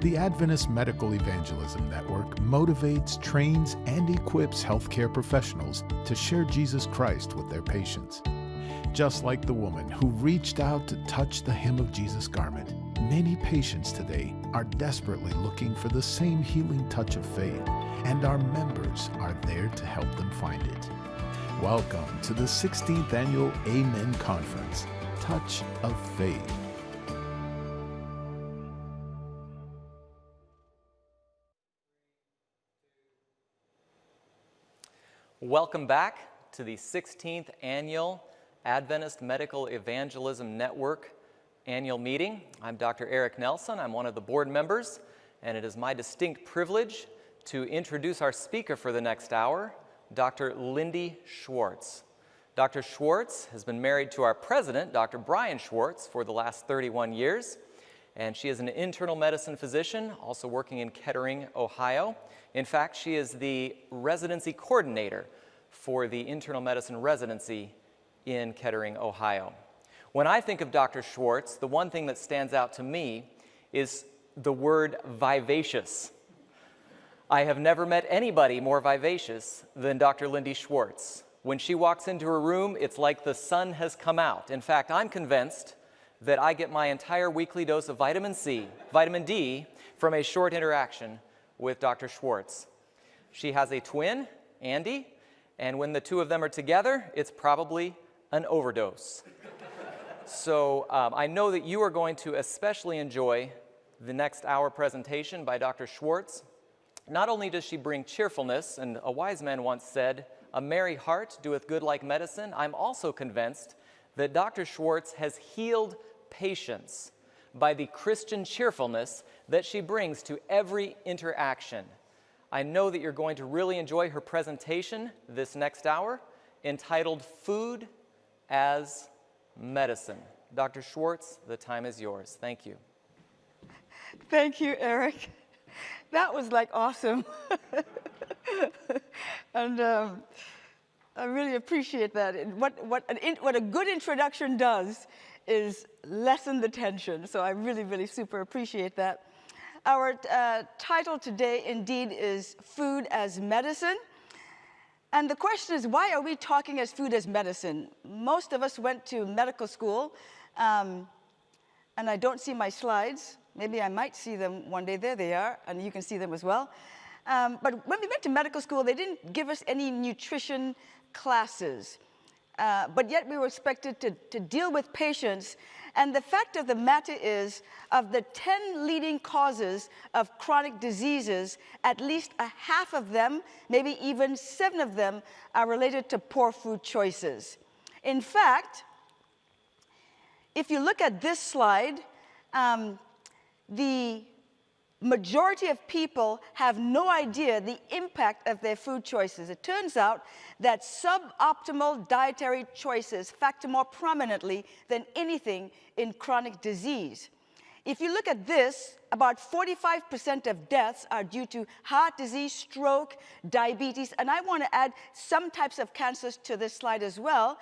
The Adventist Medical Evangelism Network motivates, trains, and equips healthcare professionals to share Jesus Christ with their patients. Just like the woman who reached out to touch the hem of Jesus' garment, many patients today are desperately looking for the same healing touch of faith, and our members are there to help them find it. Welcome to the 16th Annual Amen Conference, Touch of Faith. Welcome back to the 16th Annual Adventist Medical Evangelism Network annual meeting. I'm Dr. Eric Nelson. I'm one of the board members, and it is my distinct privilege to introduce our speaker for the next hour, Dr. Lyndi Schwartz. Dr. Schwartz has been married to our president, Dr. Brian Schwartz, for the last 31 years, and she is an internal medicine physician, also working in Kettering, Ohio. In fact, she is the residency coordinator for the internal medicine residency in Kettering, Ohio. When I think of Dr. Schwartz, the one thing that stands out to me is the word vivacious. I have never met anybody more vivacious than Dr. Lyndi Schwartz. When she walks into a room, it's like the sun has come out. In fact, I'm convinced that I get my entire weekly dose of vitamin D, from a short interaction with Dr. Schwartz. She has a twin, Andy, and when the two of them are together, it's probably an overdose. So I know that you are going to especially enjoy the next hour presentation by Dr. Schwartz. Not only does she bring cheerfulness, and a wise man once said, "A merry heart doeth good like medicine," I'm also convinced that Dr. Schwartz has healed patients by the Christian cheerfulness that she brings to every interaction. I know that you're going to really enjoy her presentation this next hour, entitled Food as Medicine. Dr. Schwartz, the time is yours. Thank you. Thank you, Eric. That was like awesome. And I really appreciate that. And what a good introduction does is lessen the tension. So I really, really super appreciate that. Our title today indeed is Food as Medicine. And the question is, why are we talking as food as medicine? Most of us went to medical school, and I don't see my slides. Maybe I might see them one day. There they are, and you can see them as well. But when we went to medical school, they didn't give us any nutrition classes. But yet we were expected to deal with patients. And the fact of the matter is, of the 10 leading causes of chronic diseases, at least a half of them, maybe even 7 of them, are related to poor food choices. In fact, if you look at this slide, the majority of people have no idea the impact of their food choices. It turns out that suboptimal dietary choices factor more prominently than anything in chronic disease. If you look at this, about 45% of deaths are due to heart disease, stroke, diabetes, and I want to add some types of cancers to this slide as well.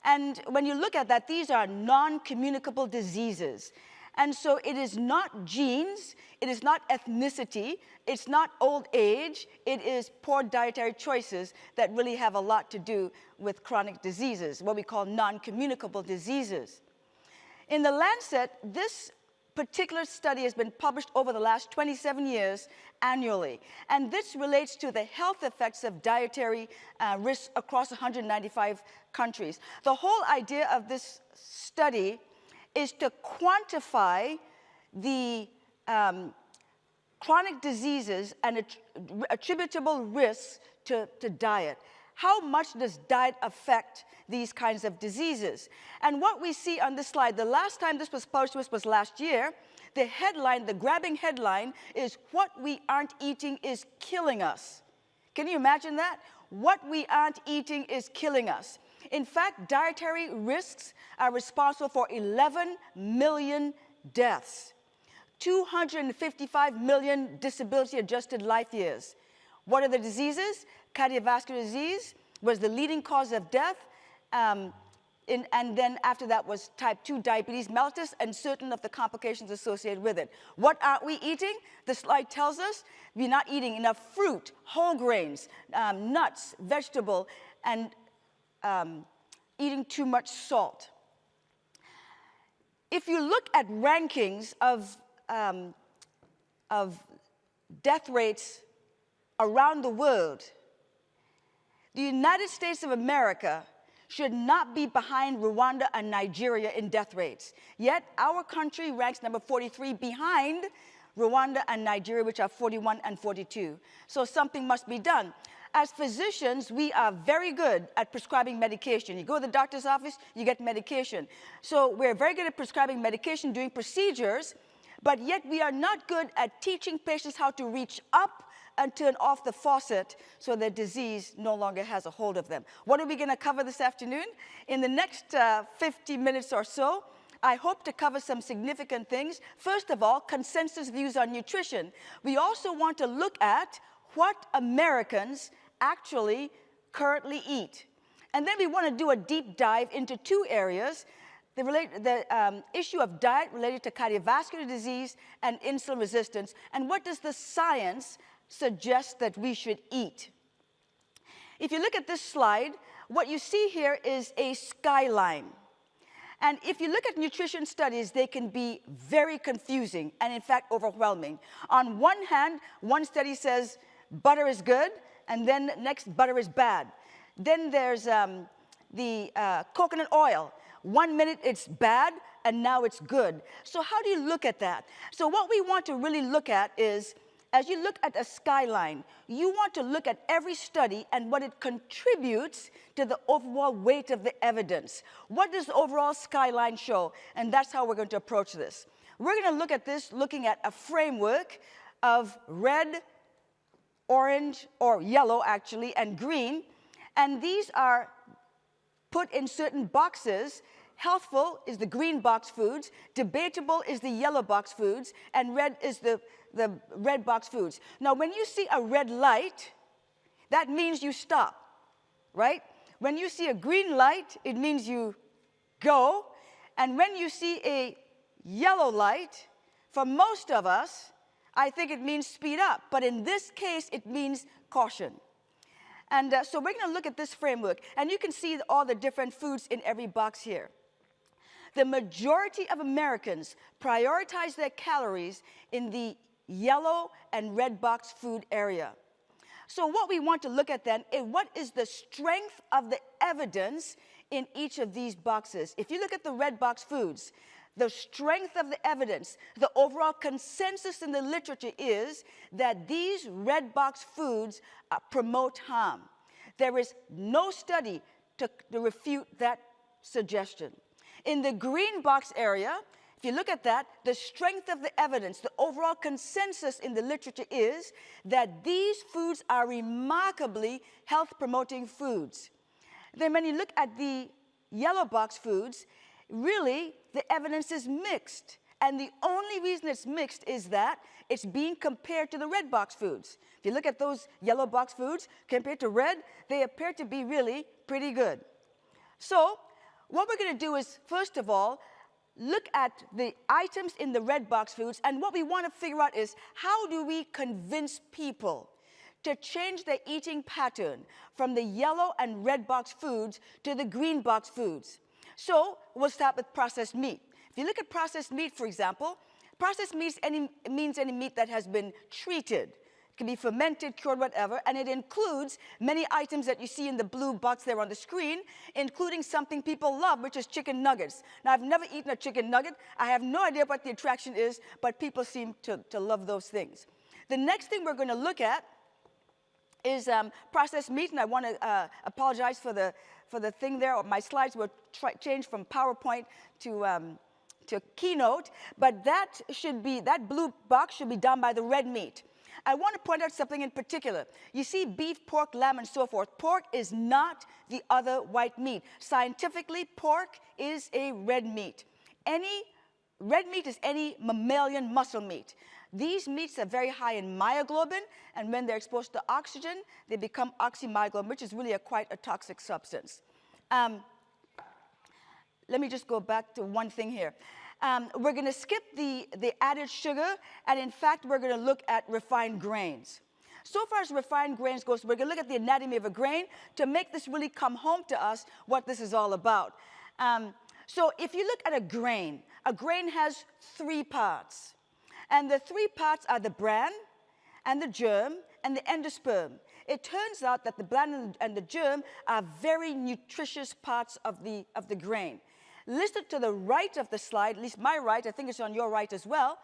And when you look at that, these are non-communicable diseases. And so it is not genes, it is not ethnicity, it's not old age, it is poor dietary choices that really have a lot to do with chronic diseases, what we call non-communicable diseases. In the Lancet, this particular study has been published over the last 27 years annually, and this relates to the health effects of dietary risks across 195 countries. The whole idea of this study is to quantify the chronic diseases and attributable risks to diet. How much does diet affect these kinds of diseases? And what we see on this slide, the last time this was published was last year. The headline, the grabbing headline, is "What we aren't eating is killing us." Can you imagine that? What we aren't eating is killing us. In fact, dietary risks are responsible for 11 million deaths, 255 million disability-adjusted life years. What are the diseases? Cardiovascular disease was the leading cause of death. And then after that was type 2 diabetes mellitus and certain of the complications associated with it. What aren't we eating? The slide tells us we're not eating enough fruit, whole grains, nuts, vegetable, and eating too much salt. If you look at rankings of death rates around the world, the United States of America should not be behind Rwanda and Nigeria in death rates. Yet our country ranks number 43 behind Rwanda and Nigeria, which are 41 and 42. So something must be done. As physicians, we are very good at prescribing medication. You go to the doctor's office, you get medication. So we're very good at prescribing medication, doing procedures, but yet we are not good at teaching patients how to reach up and turn off the faucet so their disease no longer has a hold of them. What are we going to cover this afternoon? In the next 50 minutes or so, I hope to cover some significant things. First of all, consensus views on nutrition. We also want to look at what Americans actually currently eat. And then we want to do a deep dive into two areas, the issue of diet related to cardiovascular disease and insulin resistance, and what does the science suggest that we should eat. If you look at this slide, what you see here is a skyline. And if you look at nutrition studies, they can be very confusing and, in fact, overwhelming. On one hand, one study says butter is good, and then next, butter is bad. Then there's the coconut oil. 1 minute it's bad, and now it's good. So how do you look at that? So what we want to really look at is, as you look at a skyline, you want to look at every study and what it contributes to the overall weight of the evidence. What does the overall skyline show? And that's how we're going to approach this. We're going to look at this looking at a framework of red, orange, or yellow, actually, and green. And these are put in certain boxes. Healthful is the green box foods, debatable is the yellow box foods, and red is the red box foods. Now, when you see a red light, that means you stop, right? When you see a green light, it means you go. And when you see a yellow light, for most of us, I think it means speed up. But in this case, it means caution. And so we're going to look at this framework. And you can see all the different foods in every box here. The majority of Americans prioritize their calories in the yellow and red box food area. So what we want to look at then is what is the strength of the evidence in each of these boxes. If you look at the red box foods, the strength of the evidence, the overall consensus in the literature is that these red box foods promote harm. There is no study to refute that suggestion. In the green box area, if you look at that, the strength of the evidence, the overall consensus in the literature is that these foods are remarkably health-promoting foods. Then when you look at the yellow box foods, really the evidence is mixed. And the only reason it's mixed is that it's being compared to the red box foods. If you look at those yellow box foods compared to red, they appear to be really pretty good. So what we're going to do is, first of all, look at the items in the red box foods, and what we want to figure out is how do we convince people to change their eating pattern from the yellow and red box foods to the green box foods. So we'll start with processed meat. If you look at processed meat, for example, processed meat means any meat that has been treated. It can be fermented, cured, whatever, and it includes many items that you see in the blue box there on the screen, including something people love, which is chicken nuggets. Now, I've never eaten a chicken nugget. I have no idea what the attraction is, but people seem to love those things. The next thing we're going to look at is processed meat, and I want to apologize for the thing there. My slides were changed from PowerPoint to Keynote, but that blue box should be done by the red meat. I want to point out something in particular. You see beef, pork, lamb, and so forth. Pork is not the other white meat. Scientifically, pork is a red meat. Red meat is any mammalian muscle meat. These meats are very high in myoglobin, and when they're exposed to oxygen, they become oxymyoglobin, which is really quite a toxic substance. let me just go back to one thing here. We're going to skip the added sugar, and in fact, we're going to look at refined grains. So far as refined grains goes, we're going to look at the anatomy of a grain to make this really come home to us what this is all about. So if you look at a grain has 3 parts. And the 3 parts are the bran, and the germ, and the endosperm. It turns out that the bran and the germ are very nutritious parts of the grain. Listed to the right of the slide, at least my right, I think it's on your right as well,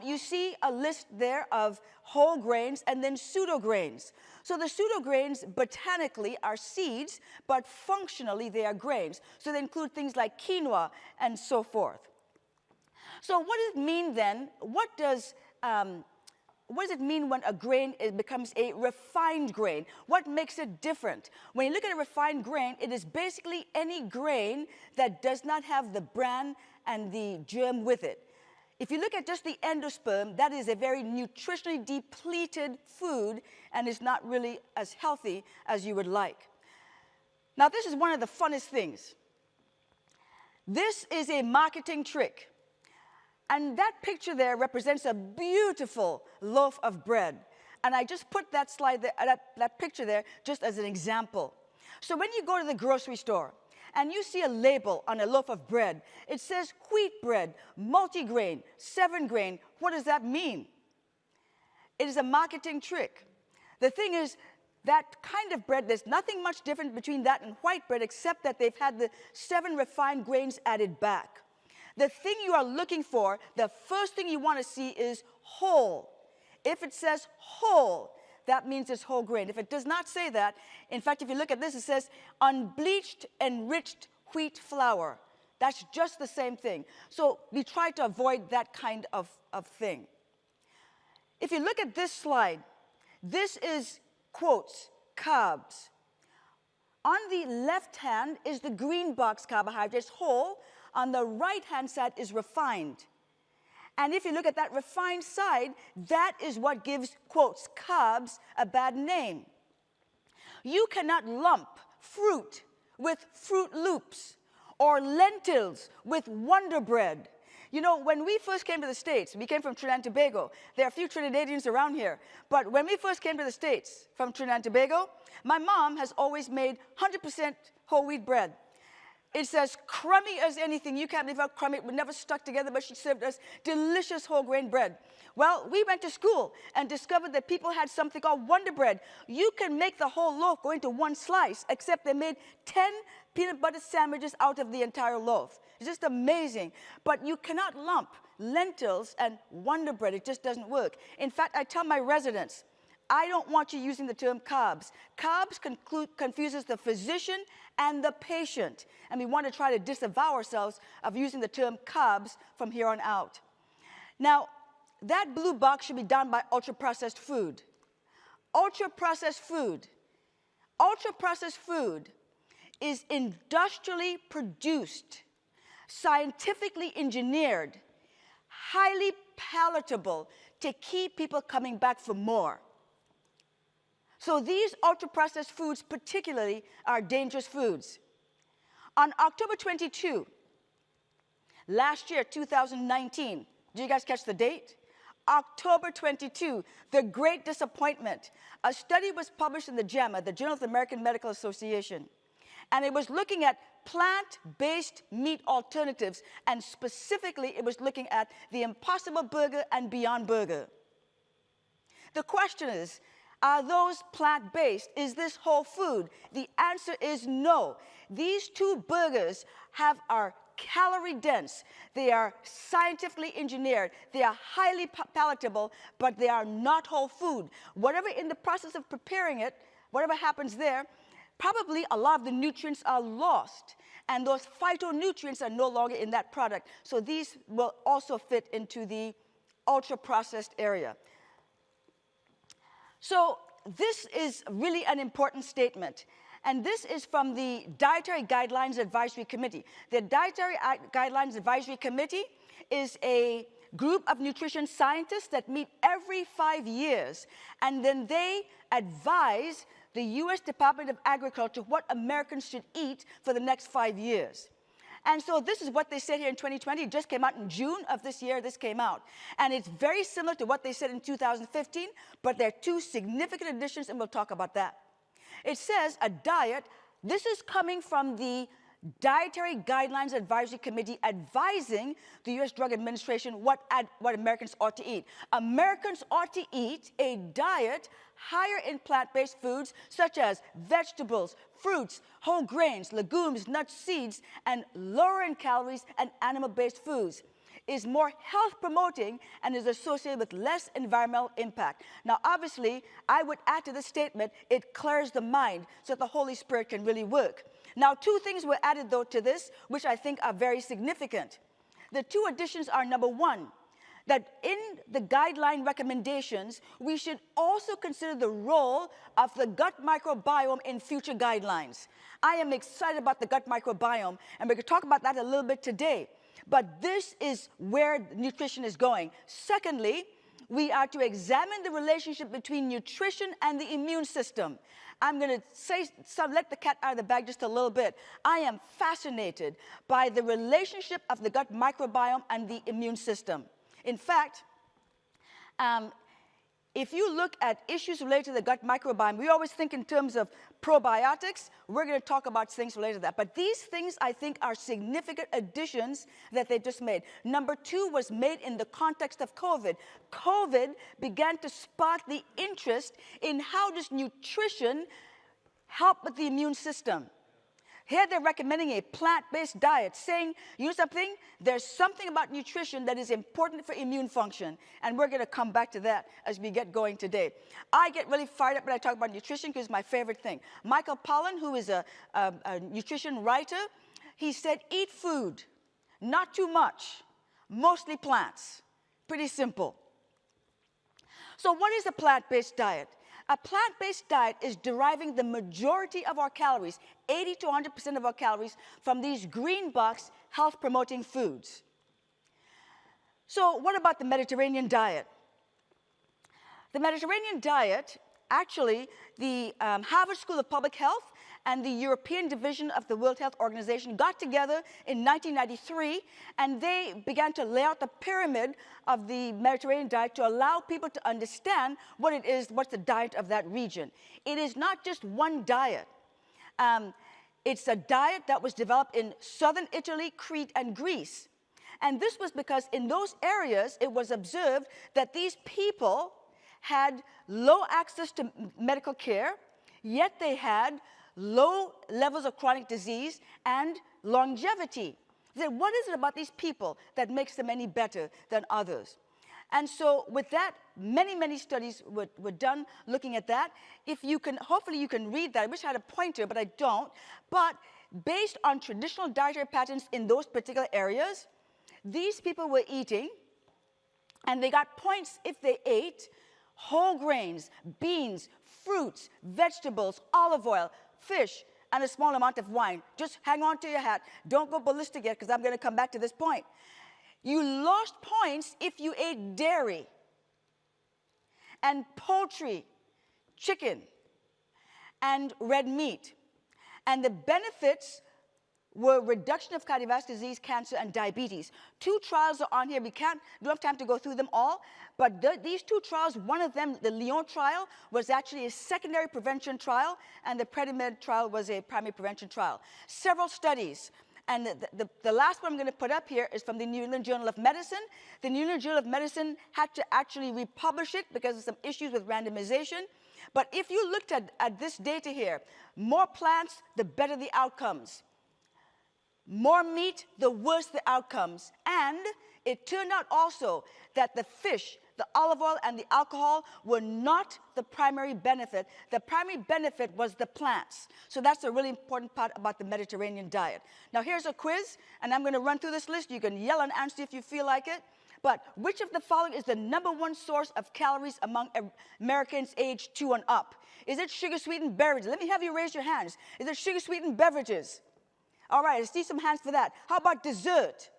you see a list there of whole grains and then pseudograins. So the pseudograins botanically are seeds, but functionally they are grains. So they include things like quinoa and so forth. So what does it mean then? What does it mean when a grain becomes a refined grain? What makes it different? When you look at a refined grain, it is basically any grain that does not have the bran and the germ with it. If you look at just the endosperm, that is a very nutritionally depleted food and is not really as healthy as you would like. Now, this is one of the funnest things. This is a marketing trick. And that picture there represents a beautiful loaf of bread. And I just put that slide there, that picture there just as an example. So when you go to the grocery store and you see a label on a loaf of bread, it says wheat bread, multigrain, 7-grain. What does that mean? It is a marketing trick. The thing is, that kind of bread, there's nothing much different between that and white bread except that they've had the 7 refined grains added back. The thing you are looking for, the first thing you want to see is whole. If it says whole, that means it's whole grain. If it does not say that, in fact, if you look at this, it says unbleached, enriched wheat flour. That's just the same thing. So we try to avoid that kind of thing. If you look at this slide, this is, quotes, carbs. On the left hand is the green box carbohydrates, whole. On the right-hand side is refined. And if you look at that refined side, that is what gives, quotes, carbs a bad name. You cannot lump fruit with Fruit Loops or lentils with Wonder Bread. You know, when we first came to the States, we came from Trinidad and Tobago. There are a few Trinidadians around here. But when we first came to the States from Trinidad and Tobago, my mom has always made 100% whole wheat bread. It's as crummy as anything. You can't believe how crummy. It would never stuck together, but she served us delicious whole grain bread. Well, we went to school and discovered that people had something called Wonder Bread. You can make the whole loaf go into one slice, except they made 10 peanut butter sandwiches out of the entire loaf. It's just amazing. But you cannot lump lentils and Wonder Bread. It just doesn't work. In fact, I tell my residents, I don't want you using the term carbs. Carbs confuses the physician and the patient. And we want to try to disavow ourselves of using the term carbs from here on out. Now, that blue box should be done by ultra-processed food. Ultra-processed food. Ultra-processed food is industrially produced, scientifically engineered, highly palatable to keep people coming back for more. So these ultra-processed foods particularly are dangerous foods. On October 22, last year, 2019, did you guys catch the date? October 22, the great disappointment. A study was published in the JAMA, the Journal of the American Medical Association, and it was looking at plant-based meat alternatives, and specifically it was looking at the Impossible Burger and Beyond Burger. The question is, are those plant-based? Is this whole food? The answer is no. These 2 burgers are calorie dense. They are scientifically engineered. They are highly palatable, but they are not whole food. Whatever in the process of preparing it, whatever happens there, probably a lot of the nutrients are lost. And those phytonutrients are no longer in that product. So these will also fit into the ultra-processed area. So this is really an important statement. And this is from the Dietary Guidelines Advisory Committee. The Dietary Guidelines Advisory Committee is a group of nutrition scientists that meet every 5 years. And then they advise the U.S. Department of Agriculture what Americans should eat for the next 5 years. And so this is what they said here in 2020. It just came out in June of this year. This came out. And it's very similar to what they said in 2015, but there are two significant additions, and we'll talk about that. It says a diet. This is coming from the Dietary Guidelines Advisory Committee advising the U.S. Drug Administration what Americans ought to eat. Americans ought to eat a diet higher in plant-based foods such as vegetables, fruits, whole grains, legumes, nuts, seeds, and lower in calories and animal-based foods. Is more health-promoting and is associated with less environmental impact. Now, obviously, I would add to this statement, it clears the mind so that the Holy Spirit can really work. Now, two things were added, though, to this, which I think are very significant. The two additions are, number one, that in the guideline recommendations, we should also consider the role of the gut microbiome in future guidelines. I am excited about the gut microbiome, and we're going to talk about that a little bit today. But this is where nutrition is going. Secondly, we are to examine the relationship between nutrition and the immune system. I'm going to let the cat out of the bag just a little bit. I am fascinated by the relationship of the gut microbiome and the immune system. In fact, if you look at issues related to the gut microbiome, we always think in terms of probiotics. We're going to talk about things related to that. But these things, I think, are significant additions that they just made. Number two was made in the context of COVID. COVID began to spark the interest in how does nutrition help with the immune system. Here they're recommending a plant-based diet, saying, you know something? There's something about nutrition that is important for immune function. And we're going to come back to that as we get going today. I get really fired up when I talk about nutrition because it's my favorite thing. Michael Pollan, who is a nutrition writer, he said, eat food, not too much, mostly plants. Pretty simple. So what is a plant-based diet? A plant-based diet is deriving the majority of our calories, 80 to 100% of our calories, from these green box health-promoting foods. So what about the Mediterranean diet? The Mediterranean diet, actually, the Harvard School of Public Health and the European Division of the World Health Organization got together in 1993, and they began to lay out the pyramid of the Mediterranean diet to allow people to understand what it is, what's the diet of that region. It is not just one diet. It's a diet that was developed in southern Italy, Crete, and Greece. And this was because in those areas, it was observed that these people had low access to medical care, yet they had low levels of chronic disease and longevity. Then what is it about these people that makes them any better than others? And so with that, many, many studies were done looking at that. If you can, hopefully you can read that. I wish I had a pointer, but I don't. But based on traditional dietary patterns in those particular areas, these people were eating, and they got points if they ate whole grains, beans, fruits, vegetables, olive oil, fish, and a small amount of wine. Just hang on to your hat. Don't go ballistic yet, because I'm going to come back to this point. You lost points if you ate dairy and poultry, chicken, and red meat. And the benefits were reduction of cardiovascular disease, cancer, and diabetes. Two trials are on here. We don't have time to go through them all, but these two trials, one of them, the Lyon trial, was actually a secondary prevention trial, and the Predimed trial was a primary prevention trial. Several studies. And the last one I'm going to put up here is from the New England Journal of Medicine. The New England Journal of Medicine had to actually republish it because of some issues with randomization. But if you looked at this data here, more plants, the better the outcomes. More meat, the worse the outcomes. And it turned out also that the fish, the olive oil, and the alcohol were not the primary benefit. The primary benefit was the plants. So that's a really important part about the Mediterranean diet. Now here's a quiz, and I'm going to run through this list. You can yell and answer if you feel like it. But which of the following is the #1 source of calories among Americans aged 2 and up? Is it sugar-sweetened beverages? Let me have you raise your hands. Is it sugar-sweetened beverages? All right, I see some hands for that. How about dessert?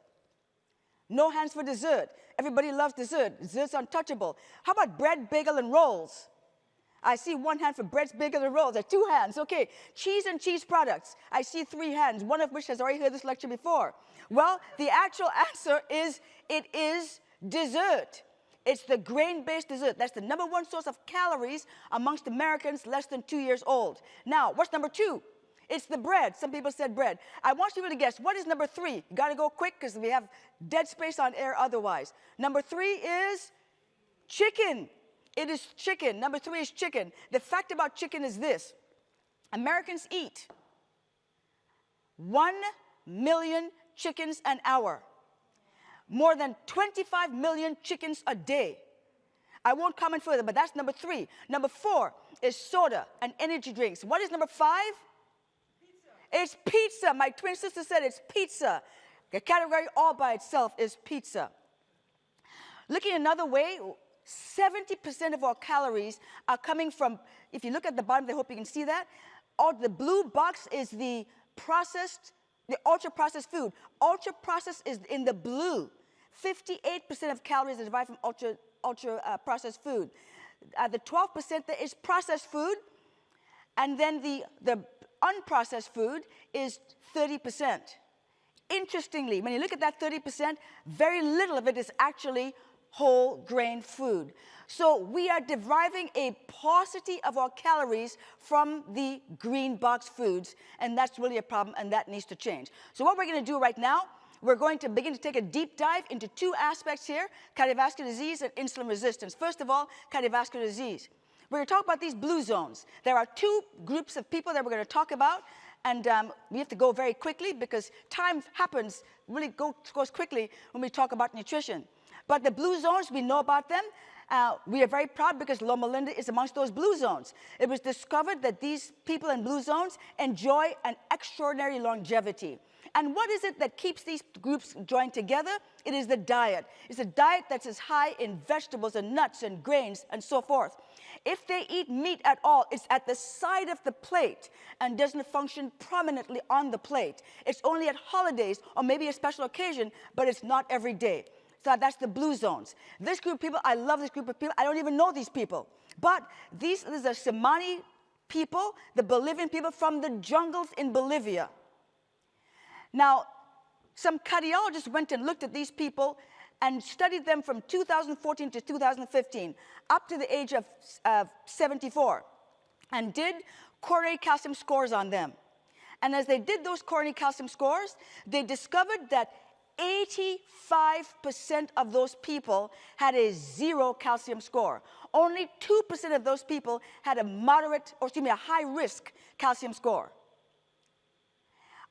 No hands for dessert. Everybody loves dessert. Dessert's untouchable. How about bread, bagel, and rolls? I see one hand for bread's bigger than rolls. There are two hands. Okay, cheese and cheese products. I see three hands, one of which has already heard this lecture before. Well, the actual answer is it is dessert. It's the grain-based dessert. That's the number one source of calories amongst Americans less than 2 years old. Now, what's number two? It's the bread. Some people said bread. I want you to guess, what is number three? You got to go quick because we have dead space on air otherwise. Number three is chicken. It is chicken. Number three is chicken. The fact about chicken is this. Americans eat 1 million chickens an hour. More than 25 million chickens a day. I won't comment further, but that's number three. Number four is soda and energy drinks. What is number five? Pizza. It's pizza. My twin sister said it's pizza. The category all by itself is pizza. Looking another way, 70% of our calories are coming from, if you look at the bottom, I hope you can see that, the blue box is the ultra-processed food. Ultra-processed is in the blue. 58% of calories are derived from ultra-processed food. The 12% that is processed food, and then the unprocessed food is 30%. Interestingly, when you look at that 30%, very little of it is actually whole grain food. So we are deriving a paucity of our calories from the green box foods, and that's really a problem, and that needs to change. So what we're going to do right now, we're going to begin to take a deep dive into two aspects here, cardiovascular disease and insulin resistance. First of all, cardiovascular disease. We're going to talk about these blue zones. There are two groups of people that we're going to talk about, and we have to go very quickly because time really goes quickly when we talk about nutrition. But the blue zones, we know about them. We are very proud because Loma Linda is amongst those blue zones. It was discovered that these people in blue zones enjoy an extraordinary longevity. And what is it that keeps these groups joined together? It is the diet. It's a diet that's as high in vegetables and nuts and grains and so forth. If they eat meat at all, it's at the side of the plate and doesn't function prominently on the plate. It's only at holidays or maybe a special occasion, but it's not every day. So that's the blue zones. This group of people, I love this group of people. I don't even know these people. But these are Simani people, the Bolivian people from the jungles in Bolivia. Now, some cardiologists went and looked at these people and studied them from 2014 to 2015, up to the age of 74, and did coronary calcium scores on them. And as they did those coronary calcium scores, they discovered that 85% of those people had a 0 calcium score. Only 2% of those people had a high-risk calcium score.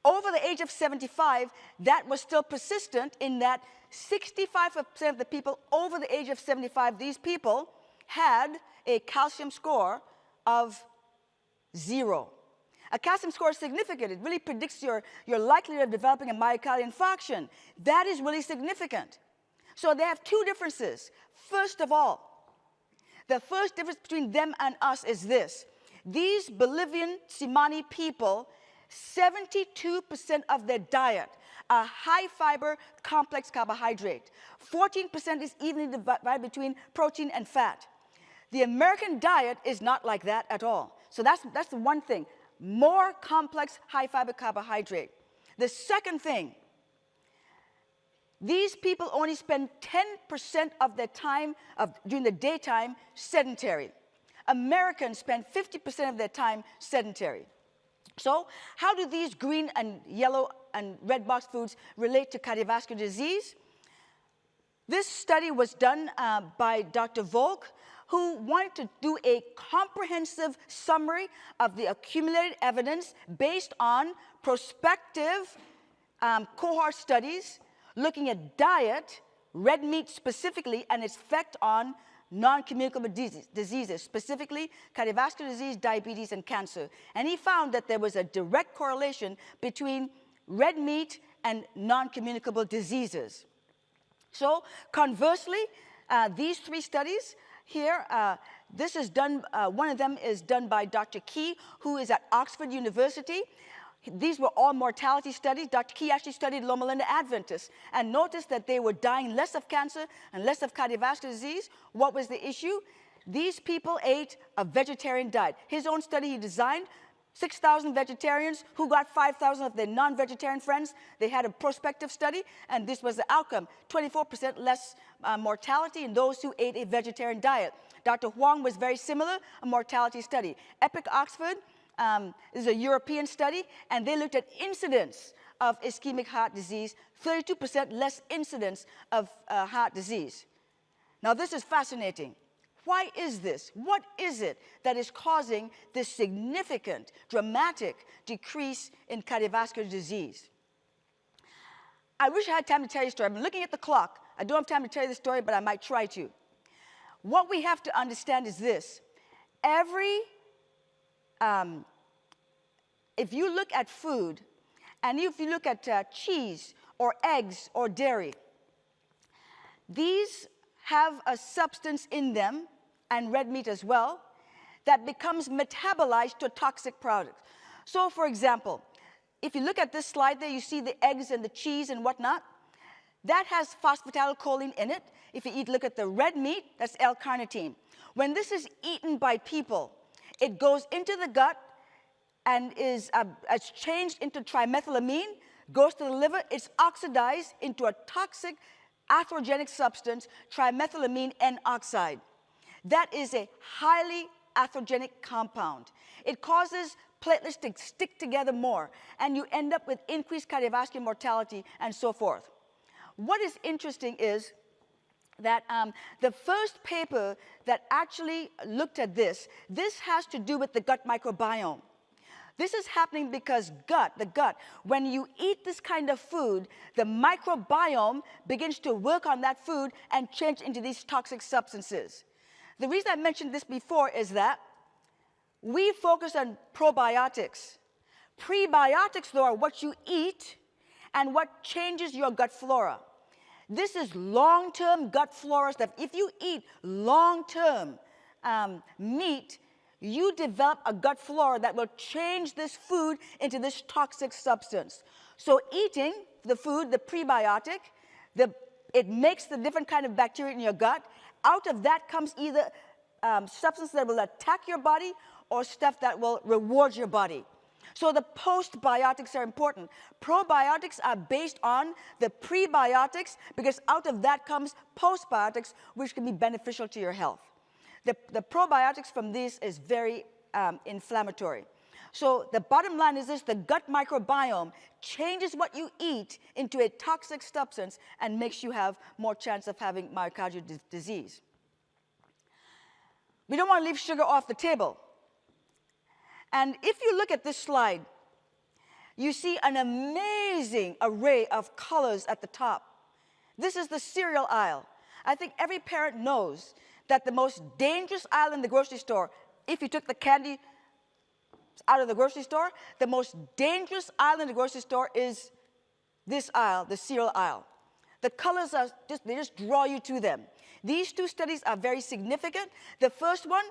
Over the age of 75, that was still persistent in that 65% of the people over the age of 75, these people had a calcium score of 0. A calcium score is significant. It really predicts your likelihood of developing a myocardial infarction. That is really significant. So they have two differences. First of all, the first difference between them and us is this. These Bolivian Simani people, 72% of their diet are high-fiber, complex carbohydrate. 14% is evenly divided between protein and fat. The American diet is not like that at all. So that's the one thing. More complex, high-fiber carbohydrate. The second thing, these people only spend 10% of their time during the daytime sedentary. Americans spend 50% of their time sedentary. So how do these green and yellow and red box foods relate to cardiovascular disease? This study was done by Dr. Volk, who wanted to do a comprehensive summary of the accumulated evidence based on prospective cohort studies looking at diet, red meat specifically, and its effect on non-communicable diseases, specifically cardiovascular disease, diabetes, and cancer. And he found that there was a direct correlation between red meat and non-communicable diseases. So conversely, these three studies here, this is done, one of them is done by Dr. Key, who is at Oxford University. These were all mortality studies. Dr. Key actually studied Loma Linda Adventists and noticed that they were dying less of cancer and less of cardiovascular disease. What was the issue? These people ate a vegetarian diet. His own study he designed, 6,000 vegetarians who got 5,000 of their non-vegetarian friends. They had a prospective study, and this was the outcome. 24% less mortality in those who ate a vegetarian diet. Dr. Huang was very similar, a mortality study. Epic Oxford is a European study, and they looked at incidence of ischemic heart disease, 32% less incidence of heart disease. Now, this is fascinating. Why is this? What is it that is causing this significant, dramatic decrease in cardiovascular disease? I wish I had time to tell you a story. I'm looking at the clock. I don't have time to tell you the story, but I might try to. What we have to understand is this. If you look at food, and if you look at cheese or eggs or dairy, these have a substance in them, and red meat as well, that becomes metabolized to toxic products. So, for example, if you look at this slide there, you see the eggs and the cheese and whatnot. That has phosphatidylcholine in it. If you look at the red meat, that's L-carnitine. When this is eaten by people, it goes into the gut and is changed into trimethylamine, goes to the liver, it's oxidized into a toxic atherogenic substance, trimethylamine N-oxide. That is a highly atherogenic compound. It causes platelets to stick together more, and you end up with increased cardiovascular mortality and so forth. What is interesting is that the first paper that actually looked at this has to do with the gut microbiome. This is happening because the gut, when you eat this kind of food, the microbiome begins to work on that food and change into these toxic substances. The reason I mentioned this before is that we focus on probiotics. Prebiotics, though, are what you eat and what changes your gut flora. This is long-term gut flora stuff. If you eat long-term meat, you develop a gut flora that will change this food into this toxic substance. So eating the food, the prebiotic, it makes the different kind of bacteria in your gut. Out of that comes either substances that will attack your body or stuff that will reward your body. So the postbiotics are important. Probiotics are based on the prebiotics because out of that comes postbiotics, which can be beneficial to your health. The probiotics from these is very inflammatory. So the bottom line is this: the gut microbiome changes what you eat into a toxic substance and makes you have more chance of having myocardial disease. We don't want to leave sugar off the table. And if you look at this slide, you see an amazing array of colors at the top. This is the cereal aisle. I think every parent knows that the most dangerous aisle in the grocery store, if you took the candy out of the grocery store, the most dangerous aisle in the grocery store is this aisle, the cereal aisle. The colors are they just draw you to them. These two studies are very significant. The first one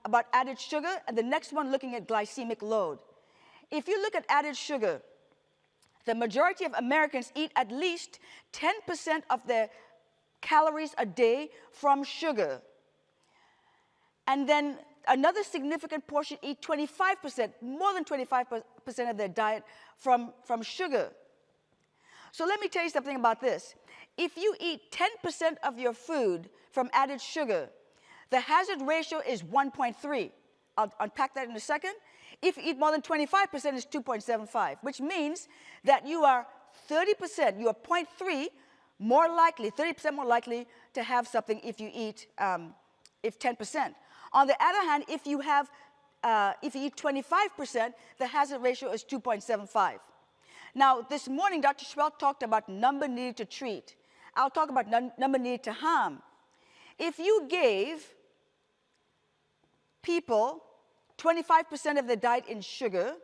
about added sugar, and the next one looking at glycemic load. If you look at added sugar, the majority of Americans eat at least 10% of their calories a day from sugar. And then another significant portion eat 25%, more than 25% of their diet from sugar. So let me tell you something about this. If you eat 10% of your food from added sugar, the hazard ratio is 1.3. I'll unpack that in a second. If you eat more than 25%, it's 2.75, which means that you are 30%, you are 0.3 more likely, 30% more likely to have something if you eat, if 10%. On the other hand, if you eat 25%, the hazard ratio is 2.75. Now, this morning, Dr. Schwartz talked about number needed to treat. I'll talk about number needed to harm. If you gave people 25% of their diet in sugar,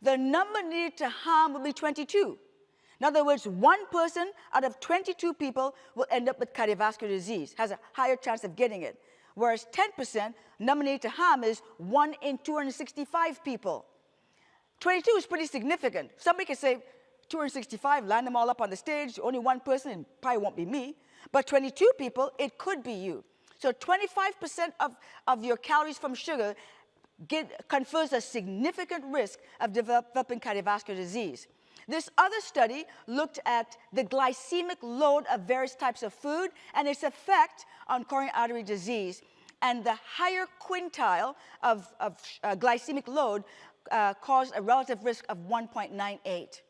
the number needed to harm will be 22. In other words, one person out of 22 people will end up with cardiovascular disease, has a higher chance of getting it. Whereas 10%, number needed to harm is 1 in 265 people. 22 is pretty significant. Somebody can say 265, line them all up on the stage, only one person, it probably won't be me. But 22 people, it could be you. So 25% of your calories from sugar confers a significant risk of developing cardiovascular disease. This other study looked at the glycemic load of various types of food and its effect on coronary artery disease. And the higher quintile of glycemic load caused a relative risk of 1.98.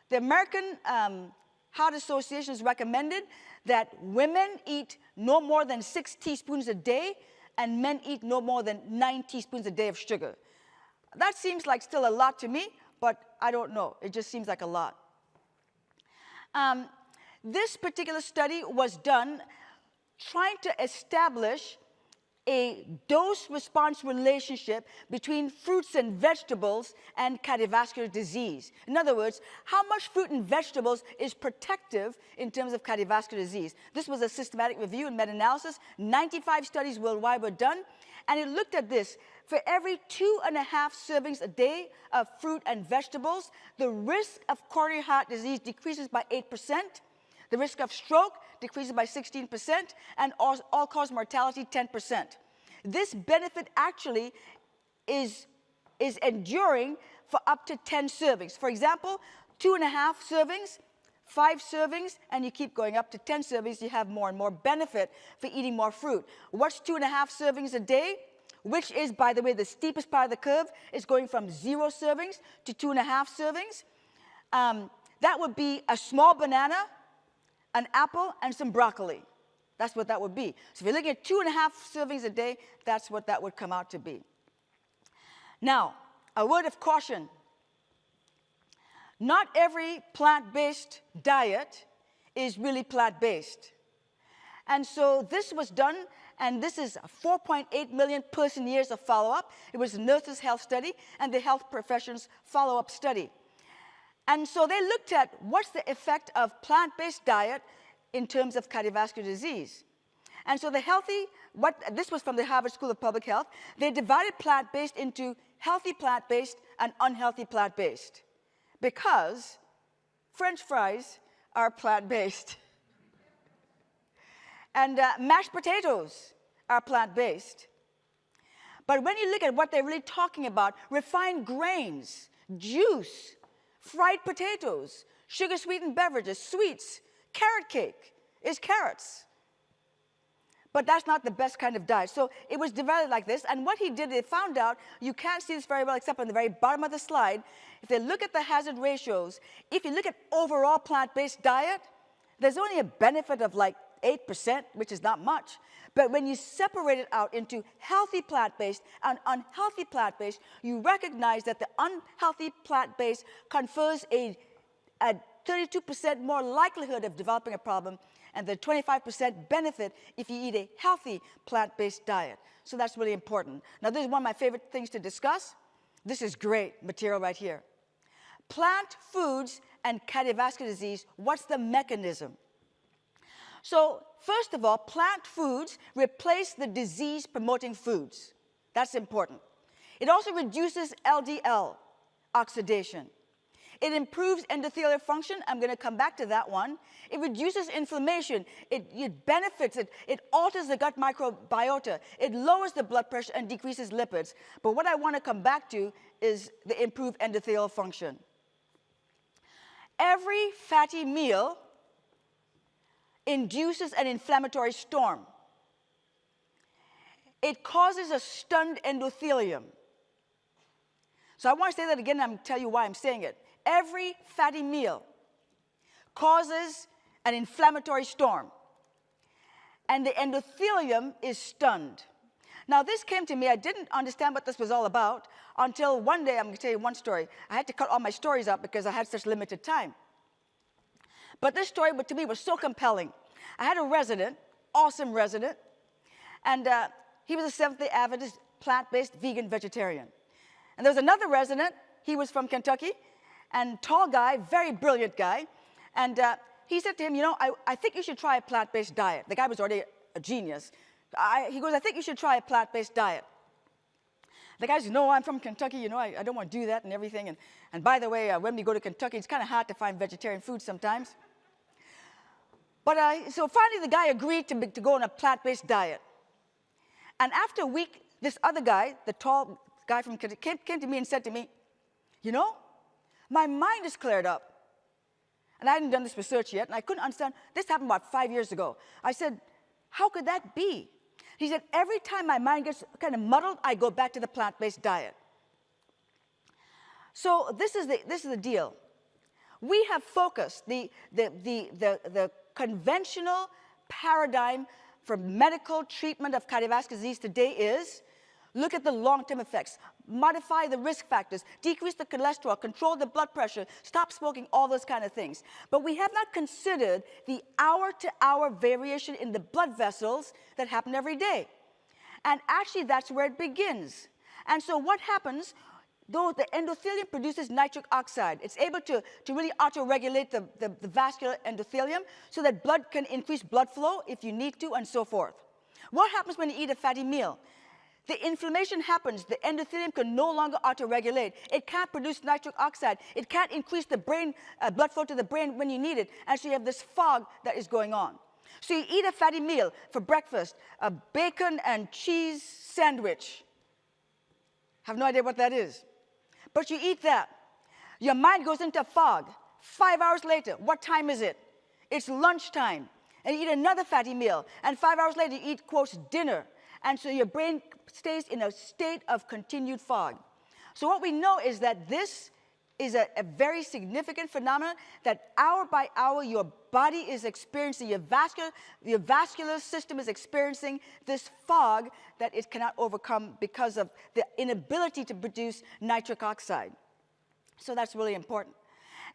The American Heart Association has recommended that women eat no more than 6 teaspoons a day and men eat no more than 9 teaspoons a day of sugar. That seems like still a lot to me, but I don't know. It just seems like a lot. This particular study was done trying to establish a dose-response relationship between fruits and vegetables and cardiovascular disease. In other words, how much fruit and vegetables is protective in terms of cardiovascular disease. This was a systematic review and meta-analysis. 95 studies worldwide were done, and it looked at this. For every 2.5 servings a day of fruit and vegetables, the risk of coronary heart disease decreases by 8%, the risk of stroke decreases by 16%, and all-cause mortality 10%. This benefit actually is enduring for up to 10 servings. For example, 2.5 servings, 5 servings, and you keep going up to 10 servings, you have more and more benefit for eating more fruit. What's 2.5 servings a day? Which is, by the way, the steepest part of the curve, is going from 0 servings to 2.5 servings. That would be a small banana, an apple, and some broccoli. That's what that would be. So if you're looking at 2.5 servings a day, that's what that would come out to be. Now, a word of caution. Not every plant-based diet is really plant-based. And so this was done, and this is 4.8 million person-years of follow-up. It was a Nurses' Health Study and the Health Professions Follow-Up Study. And so they looked at what's the effect of plant-based diet in terms of cardiovascular disease. And so this was from the Harvard School of Public Health. They divided plant-based into healthy plant-based and unhealthy plant-based, because French fries are plant-based. And mashed potatoes are plant-based. But when you look at what they're really talking about, refined grains, juice, fried potatoes, sugar-sweetened beverages, sweets, carrot cake is carrots. But that's not the best kind of diet. So it was divided like this. And what he did, they found out, you can't see this very well except on the very bottom of the slide. If they look at the hazard ratios, if you look at overall plant-based diet, there's only a benefit of like 8%, which is not much. But when you separate it out into healthy plant-based and unhealthy plant-based, you recognize that the unhealthy plant-based confers a 32% more likelihood of developing a problem, and the 25% benefit if you eat a healthy plant-based diet. So that's really important. Now, this is one of my favorite things to discuss. This is great material right here. Plant foods and cardiovascular disease, what's the mechanism? So, first of all, plant foods replace the disease-promoting foods. That's important. It also reduces LDL oxidation. It improves endothelial function. I'm going to come back to that one. It reduces inflammation. It benefits it. It alters the gut microbiota. It lowers the blood pressure and decreases lipids. But what I want to come back to is the improved endothelial function. Every fatty meal induces an inflammatory storm. It causes a stunned endothelium. So I want to say that again, and I'm going to tell you why I'm saying it. Every fatty meal causes an inflammatory storm, and the endothelium is stunned. Now, this came to me. I didn't understand what this was all about until one day. I'm going to tell you one story. I had to cut all my stories up because I had such limited time. But this story, to me, was so compelling. I had a resident, awesome resident, and he was a Seventh-day Adventist, plant-based, vegan, vegetarian. And there was another resident. He was from Kentucky, and tall guy, very brilliant guy. And he said to him, you know, I think you should try a plant-based diet. The guy was already a genius. He goes, I think you should try a plant-based diet. The guy says, no, I'm from Kentucky, you know, I don't want to do that and everything. And by the way, when we go to Kentucky, it's kind of hard to find vegetarian food sometimes. But so finally the guy agreed to go on a plant-based diet. And after a week, this other guy, the tall guy from came to me and said to me, you know, my mind is cleared up. And I hadn't done this research yet, and I couldn't understand. This happened about 5 years ago. I said, how could that be? He said, every time my mind gets kind of muddled, I go back to the plant-based diet. So this is the deal. We have focused the conventional paradigm for medical treatment of cardiovascular disease today is look at the long-term effects, modify the risk factors, decrease the cholesterol, control the blood pressure, stop smoking, all those kind of things. But we have not considered the hour-to-hour variation in the blood vessels that happen every day. And actually, that's where it begins. And so what happens, though the endothelium produces nitric oxide, it's able to really auto-regulate the vascular endothelium so that blood can increase blood flow if you need to, and so forth. What happens when you eat a fatty meal? The inflammation happens. The endothelium can no longer auto-regulate. It can't produce nitric oxide. It can't increase the brain blood flow to the brain when you need it. And so you have this fog that is going on. So you eat a fatty meal for breakfast, a bacon and cheese sandwich. Have no idea what that is. But you eat that. Your mind goes into fog. 5 hours later, what time is it? It's lunchtime. And you eat another fatty meal. And 5 hours later, you eat, quote, dinner. And so your brain stays in a state of continued fog. So what we know is that this is a very significant phenomenon that hour by hour your body is experiencing, your vascular system is experiencing this fog that it cannot overcome because of the inability to produce nitric oxide. So that's really important.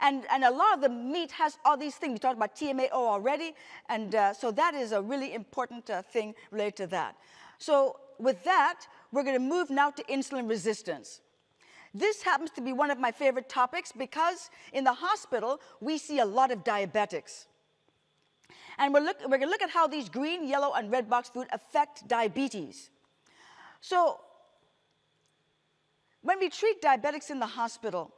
And a lot of the meat has all these things. We talked about TMAO already, and so that is a really important thing related to that. So with that, we're going to move now to insulin resistance. This happens to be one of my favorite topics because in the hospital, we see a lot of diabetics. And we're going to look at how these green, yellow, and red box food affect diabetes. So when we treat diabetics in the hospital,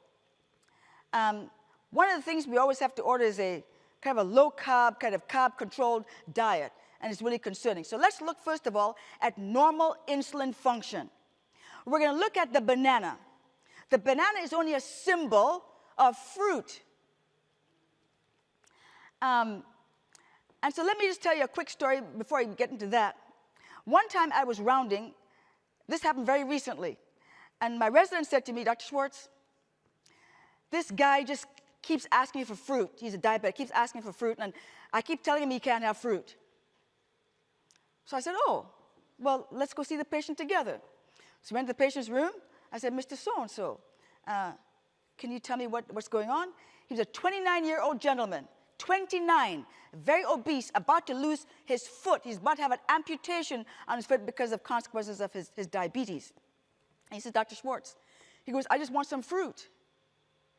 one of the things we always have to order is a kind of a low-carb, kind of carb-controlled diet. And it's really concerning. So let's look, first of all, at normal insulin function. We're going to look at the banana. The banana is only a symbol of fruit. And so let me just tell you a quick story before I get into that. One time I was rounding. This happened very recently. And my resident said to me, Dr. Schwartz, this guy just keeps asking me for fruit. He's a diabetic, keeps asking me for fruit, and I keep telling him he can't have fruit. So I said, oh, well, let's go see the patient together. So we went to the patient's room. I said, Mr. So-and-so, can you tell me what's going on? He was a 29-year-old gentleman, 29, very obese, about to lose his foot. He's about to have an amputation on his foot because of consequences of his diabetes. And he says, Dr. Schwartz, he goes, I just want some fruit.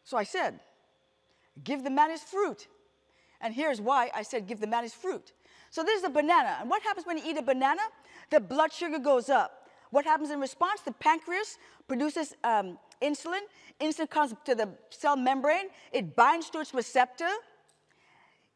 So I said, give the man his fruit. And here's why I said give the man his fruit. So this is a banana. And what happens when you eat a banana? The blood sugar goes up. What happens in response? The pancreas produces insulin. Insulin comes to the cell membrane. It binds to its receptor.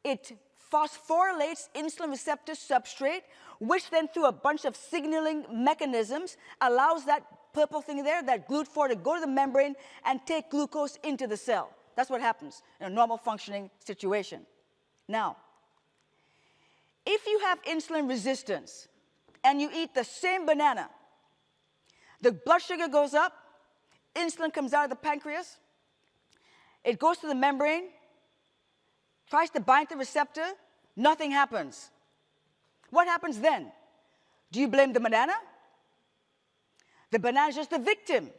It phosphorylates insulin receptor substrate, which then through a bunch of signaling mechanisms allows that purple thing there, that GLUT4, to go to the membrane and take glucose into the cell. That's what happens in a normal functioning situation. Now, if you have insulin resistance and you eat the same banana, the blood sugar goes up, insulin comes out of the pancreas, it goes to the membrane, tries to bind the receptor, nothing happens. What happens then? Do you blame the banana? The banana is just the victim.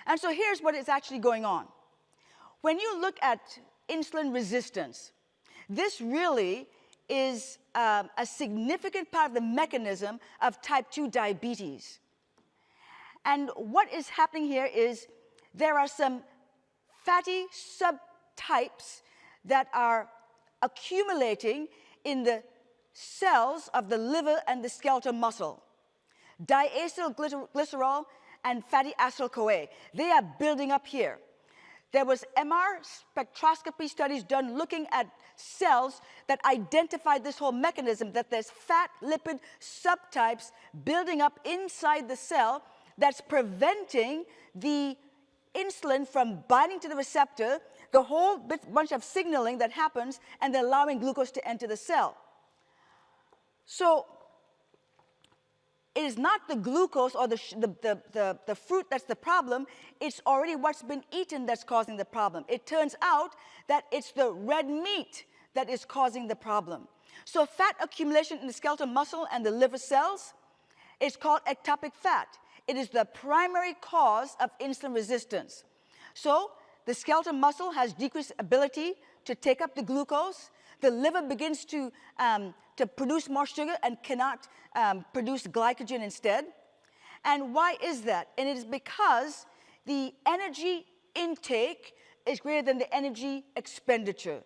And so here's what is actually going on. When you look at insulin resistance, this really is a significant part of the mechanism of type 2 diabetes. And what is happening here is there are some fatty subtypes that are accumulating in the cells of the liver and the skeletal muscle. Diacylglycerol and fatty acyl-CoA. They are building up here. There was MR spectroscopy studies done looking at cells that identified this whole mechanism, that there's fat lipid subtypes building up inside the cell that's preventing the insulin from binding to the receptor, the whole bunch of signaling that happens, and then allowing glucose to enter the cell. So it is not the glucose or the fruit that's the problem. It's already what's been eaten that's causing the problem. It turns out that it's the red meat that is causing the problem. So fat accumulation in the skeletal muscle and the liver cells is called ectopic fat. It is the primary cause of insulin resistance. So the skeletal muscle has decreased ability to take up the glucose. The liver begins to produce more sugar and cannot produce glycogen instead. And why is that? And it is because the energy intake is greater than the energy expenditure.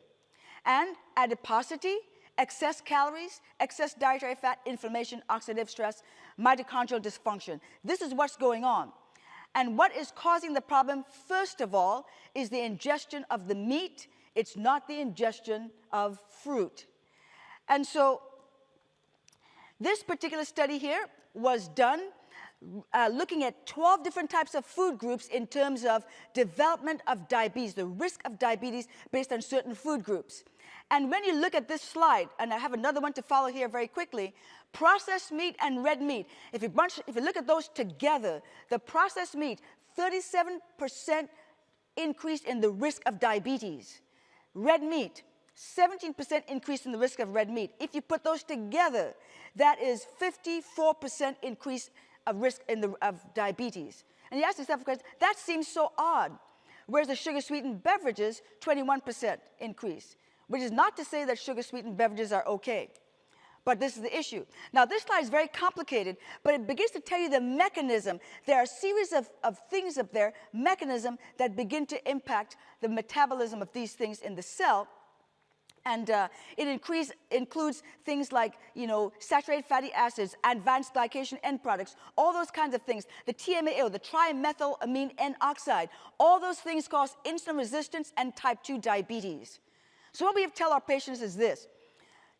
And adiposity, excess calories, excess dietary fat, inflammation, oxidative stress, mitochondrial dysfunction. This is what's going on. And what is causing the problem, first of all, is the ingestion of the meat. It's not the ingestion of fruit. And so this particular study here was done looking at 12 different types of food groups in terms of development of diabetes, the risk of diabetes based on certain food groups. And when you look at this slide, and I have another one to follow here very quickly, processed meat and red meat, if you look at those together, the processed meat, 37% increase in the risk of diabetes. Red meat, 17% increase in the risk of red meat. If you put those together, that is 54% increase of risk of diabetes. And you ask yourself, because that seems so odd. Whereas the sugar-sweetened beverages, 21% increase, which is not to say that sugar-sweetened beverages are okay. But this is the issue. Now, this slide is very complicated, but it begins to tell you the mechanism. There are a series of things up there, mechanism that begin to impact the metabolism of these things in the cell. And it includes things like, saturated fatty acids, advanced glycation end products, all those kinds of things. The TMAO, the trimethylamine N oxide, all those things cause insulin resistance and type 2 diabetes. So what we have to tell our patients is this.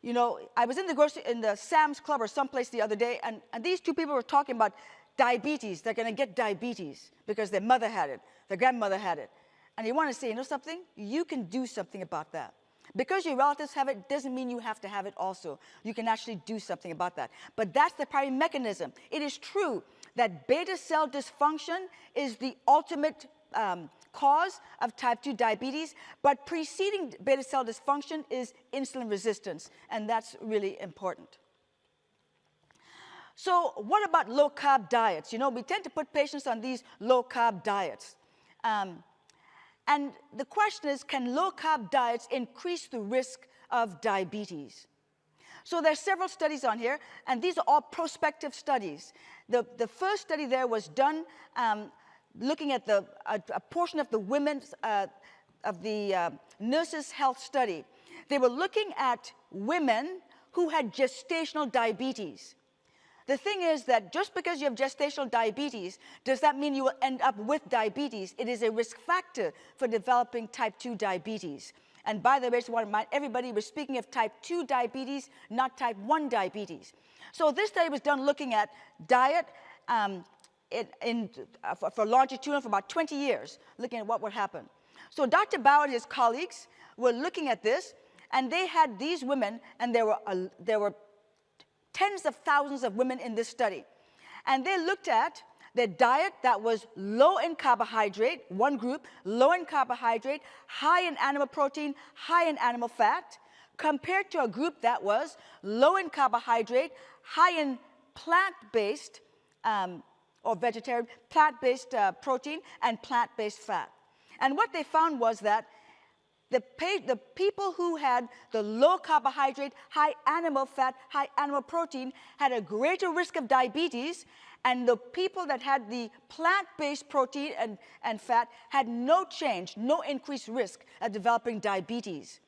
I was in the Sam's Club or someplace the other day, and these two people were talking about diabetes. They're going to get diabetes because their mother had it, their grandmother had it. And you want to say, something? You can do something about that. Because your relatives have it doesn't mean you have to have it also. You can actually do something about that. But that's the primary mechanism. It is true that beta cell dysfunction is the ultimate cause of type 2 diabetes, but preceding beta cell dysfunction is insulin resistance, and that's really important. So what about low-carb diets? We tend to put patients on these low-carb diets. And the question is, can low-carb diets increase the risk of diabetes? So there's several studies on here, and these are all prospective studies. The first study there was done looking at a portion of the women's, of the nurses' health study. They were looking at women who had gestational diabetes. The thing is that just because you have gestational diabetes, does that mean you will end up with diabetes? It is a risk factor for developing type 2 diabetes. And by the way, I just want to remind everybody, we're speaking of type 2 diabetes, not type 1 diabetes. So this study was done looking at diet for longitudinal for about 20 years, looking at what would happen. So Dr. Bauer and his colleagues were looking at this, and they had these women, and there were tens of thousands of women in this study. And they looked at their diet that was low in carbohydrate, one group, low in carbohydrate, high in animal protein, high in animal fat, compared to a group that was low in carbohydrate, high in plant-based or vegetarian, plant-based protein and plant-based fat. And what they found was that the people who had the low carbohydrate, high animal fat, high animal protein had a greater risk of diabetes, and the people that had the plant-based protein and fat had no change, no increased risk of developing diabetes.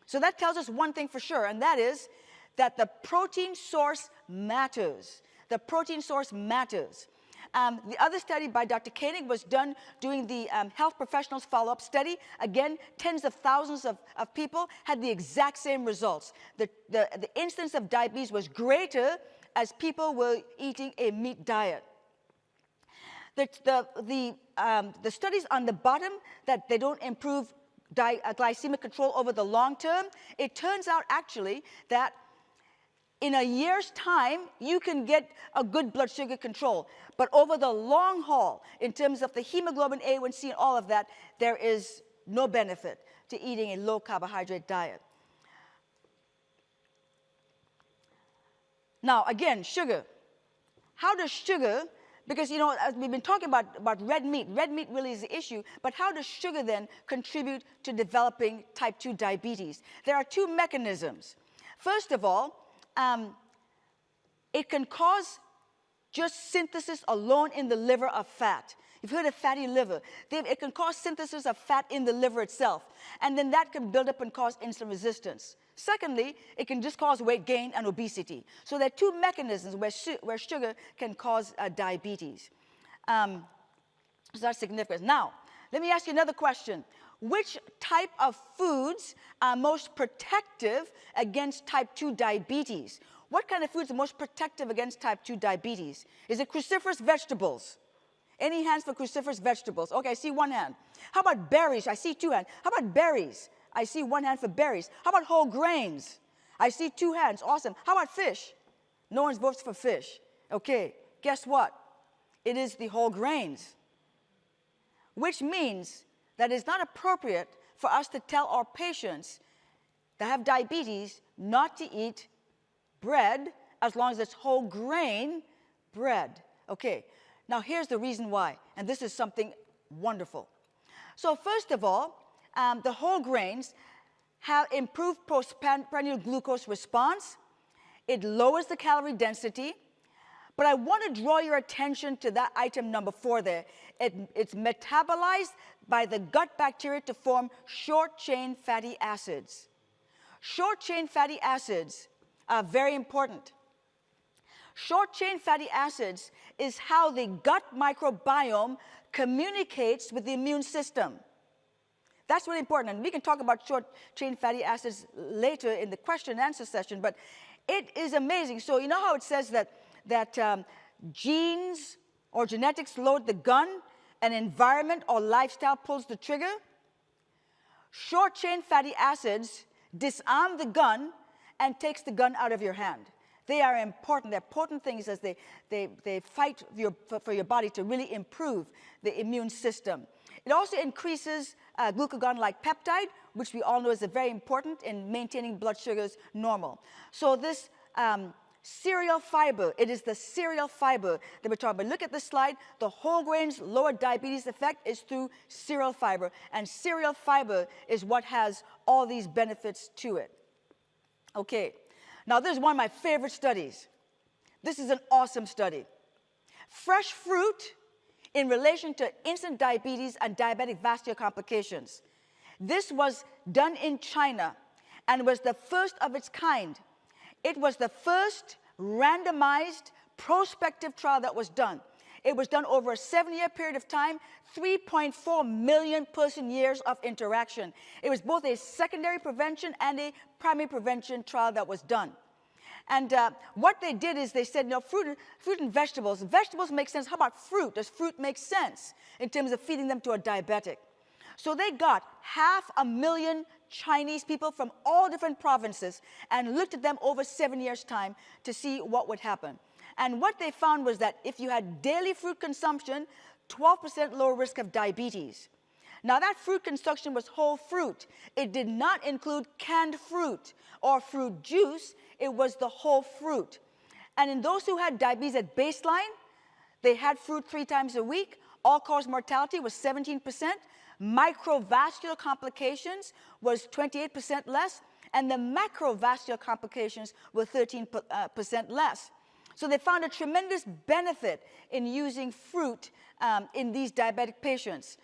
So that tells us one thing for sure, and that is that the protein source matters. The protein source matters. The other study by Dr. Koenig was done doing the health professionals follow-up study. Again, tens of thousands of people had the exact same results. The incidence of diabetes was greater as people were eating a meat diet. The studies on the bottom, that they don't improve glycemic control over the long term, it turns out actually that in a year's time, you can get a good blood sugar control. But over the long haul, in terms of the hemoglobin A1C and all of that, there is no benefit to eating a low-carbohydrate diet. Now, again, sugar. How does sugar, because, as we've been talking about red meat really is the issue, but how does sugar then contribute to developing type 2 diabetes? There are two mechanisms. First of all, it can cause just synthesis alone in the liver of fat. You've heard of fatty liver. It can cause synthesis of fat in the liver itself, and then that can build up and cause insulin resistance. Secondly, it can just cause weight gain and obesity. So there are two mechanisms where sugar can cause diabetes. So that's significant. Now, let me ask you another question. Which type of foods are most protective against type 2 diabetes? What kind of foods are most protective against type 2 diabetes? Is it cruciferous vegetables? Any hands for cruciferous vegetables? Okay, I see one hand. How about berries? I see two hands. How about berries? I see one hand for berries. How about whole grains? I see two hands. Awesome. How about fish? No one votes for fish. Okay, guess what? It is the whole grains, which means that it's not appropriate for us to tell our patients that have diabetes not to eat bread as long as it's whole grain bread. Okay, now here's the reason why, and this is something wonderful. So first of all, the whole grains have improved postprandial glucose response. It lowers the calorie density. But I want to draw your attention to that item number 4 there. It's metabolized by the gut bacteria to form short-chain fatty acids. Short-chain fatty acids are very important. Short-chain fatty acids is how the gut microbiome communicates with the immune system. That's really important, and we can talk about short-chain fatty acids later in the question and answer session, but it is amazing. So you know how it says that genes or genetics load the gun and environment or lifestyle pulls the trigger? Short-chain fatty acids disarm the gun and takes the gun out of your hand. They are important. They're potent things as they fight for your body to really improve the immune system. It also increases glucagon-like peptide, which we all know is very important in maintaining blood sugars normal. So this cereal fiber, it is the cereal fiber that we're talking about. Look at this slide. The whole grains lower diabetes effect is through cereal fiber, and cereal fiber is what has all these benefits to it. Okay, now this is one of my favorite studies. This is an awesome study. Fresh fruit in relation to incident diabetes and diabetic vascular complications. This was done in China and was the first of its kind. It was the first randomized prospective trial that was done. It was done over a 7-year period of time, 3.4 million person-years of interaction. It was both a secondary prevention and a primary prevention trial that was done. And what they did is they said, fruit and vegetables. Vegetables make sense. How about fruit? Does fruit make sense in terms of feeding them to a diabetic? So they got 500,000 Chinese people from all different provinces and looked at them over 7 years' time to see what would happen. And what they found was that if you had daily fruit consumption, 12% lower risk of diabetes. Now, that fruit consumption was whole fruit. It did not include canned fruit or fruit juice. It was the whole fruit. And in those who had diabetes at baseline, they had fruit 3 times a week. All-cause mortality was 17%. Microvascular complications was 28% less. And the macrovascular complications were 13% less. So they found a tremendous benefit in using fruit in these diabetic patients.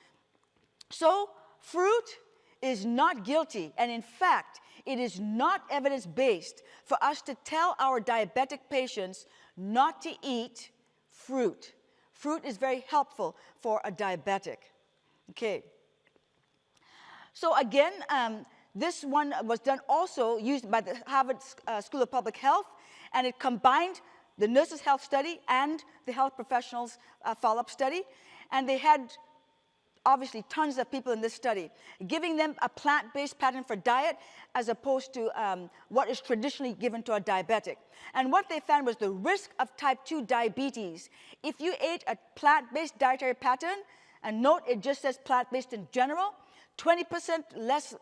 So fruit is not guilty, and in fact, it is not evidence-based for us to tell our diabetic patients not to eat fruit. Fruit is very helpful for a diabetic. Okay. So again, this one was done also, used by the Harvard School of Public Health, and it combined the nurses' health study and the health professionals' follow-up study. And they had, obviously, tons of people in this study, giving them a plant-based pattern for diet as opposed to what is traditionally given to a diabetic. And what they found was the risk of type 2 diabetes. If you ate a plant-based dietary pattern, and note it just says plant-based in general, 20% less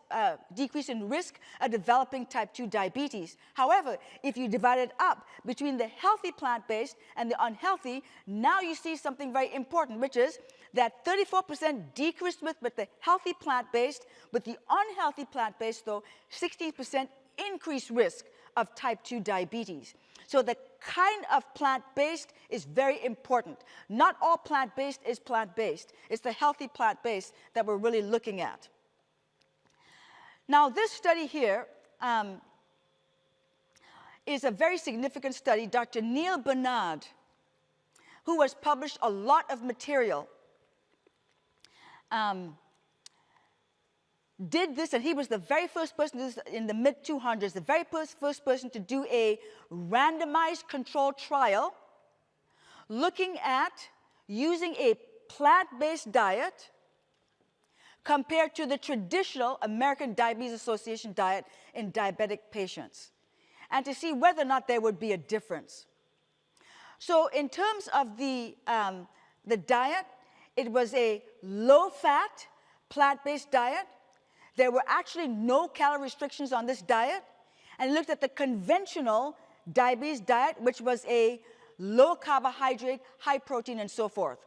decrease in risk of developing type 2 diabetes. However, if you divide it up between the healthy plant-based and the unhealthy, now you see something very important, which is that 34% decreased with the healthy plant-based, with the unhealthy plant-based, though, 16% increased risk of type 2 diabetes. So the kind of plant-based is very important. Not all plant-based is plant-based. It's the healthy plant-based that we're really looking at. Now, this study here is a very significant study. Dr. Neil Bernard, who has published a lot of material, did this, and he was the very first person to do this in the mid-200s, the very first person to do a randomized controlled trial looking at using a plant-based diet compared to the traditional American Diabetes Association diet in diabetic patients, and to see whether or not there would be a difference. So in terms of the diet, it was a low-fat, plant-based diet. There were actually no calorie restrictions on this diet. And looked at the conventional diabetes diet, which was a low carbohydrate, high protein, and so forth.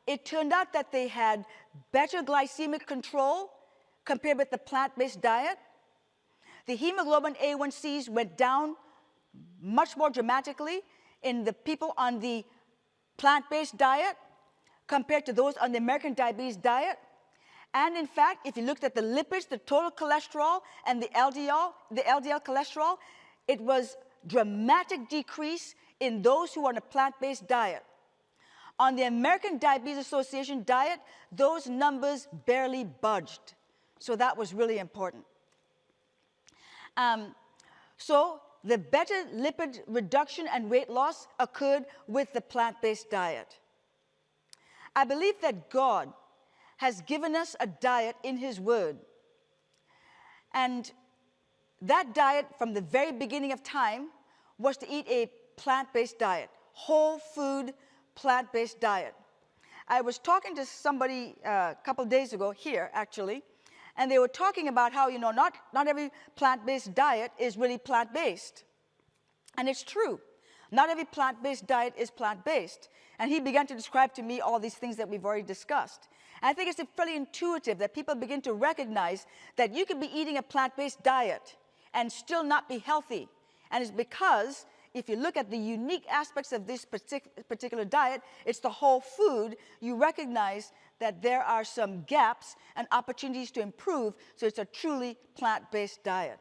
It turned out that they had better glycemic control compared with the plant-based diet. The hemoglobin A1Cs went down much more dramatically in the people on the plant-based diet compared to those on the American diabetes diet. And in fact, if you looked at the lipids, the total cholesterol, and the LDL cholesterol, it was dramatic decrease in those who are on a plant-based diet. On the American Diabetes Association diet, those numbers barely budged. So that was really important. So the better lipid reduction and weight loss occurred with the plant-based diet. I believe that God has given us a diet in His Word. And that diet, from the very beginning of time, was to eat a plant-based diet, whole food, plant-based diet. I was talking to somebody a couple days ago here, actually, and they were talking about how, not every plant-based diet is really plant-based. And it's true. Not every plant-based diet is plant-based. And he began to describe to me all these things that we've already discussed. And I think it's fairly intuitive that people begin to recognize that you could be eating a plant-based diet and still not be healthy. And it's because if you look at the unique aspects of this particular diet, it's the whole food, you recognize that there are some gaps and opportunities to improve, so it's a truly plant-based diet.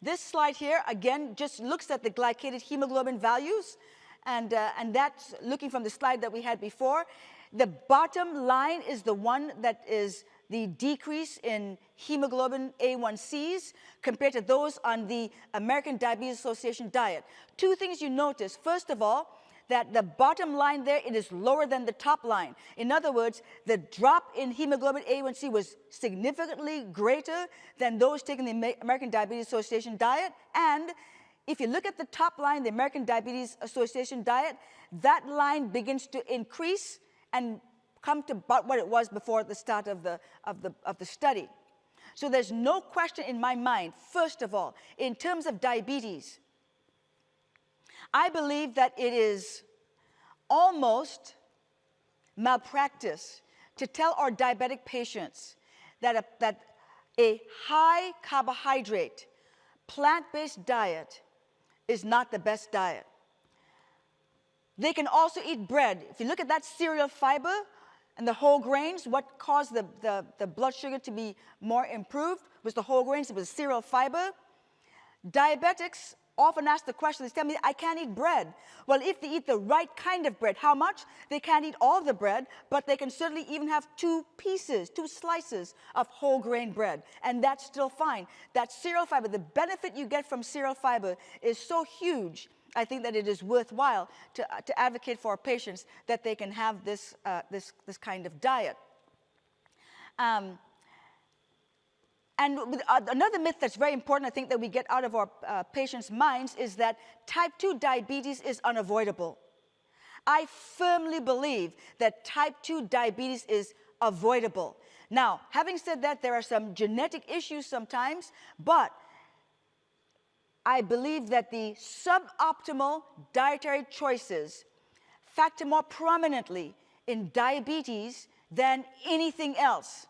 This slide here, again, just looks at the glycated hemoglobin values, and that's looking from the slide that we had before. The bottom line is the one that is the decrease in hemoglobin A1Cs compared to those on the American Diabetes Association diet. Two things you notice. First of all, that the bottom line there, it is lower than the top line. In other words, the drop in hemoglobin A1C was significantly greater than those taking the American Diabetes Association diet. And if you look at the top line, the American Diabetes Association diet, that line begins to increase and come to about what it was before the start of the study. So there's no question in my mind, first of all, in terms of diabetes, I believe that it is almost malpractice to tell our diabetic patients that a high carbohydrate, plant-based diet is not the best diet. They can also eat bread. If you look at that cereal fiber and the whole grains, what caused the blood sugar to be more improved was the whole grains. It was cereal fiber. Diabetics often ask the question, they tell me, I can't eat bread. Well, if they eat the right kind of bread, how much? They can't eat all the bread, but they can certainly even have 2 slices of whole grain bread, and that's still fine. That cereal fiber, the benefit you get from cereal fiber is so huge, I think that it is worthwhile to advocate for our patients that they can have this kind of diet. And another myth that's very important, I think, that we get out of our patients' minds is that type 2 diabetes is unavoidable. I firmly believe that type 2 diabetes is avoidable. Now, having said that, there are some genetic issues sometimes, but I believe that the suboptimal dietary choices factor more prominently in diabetes than anything else.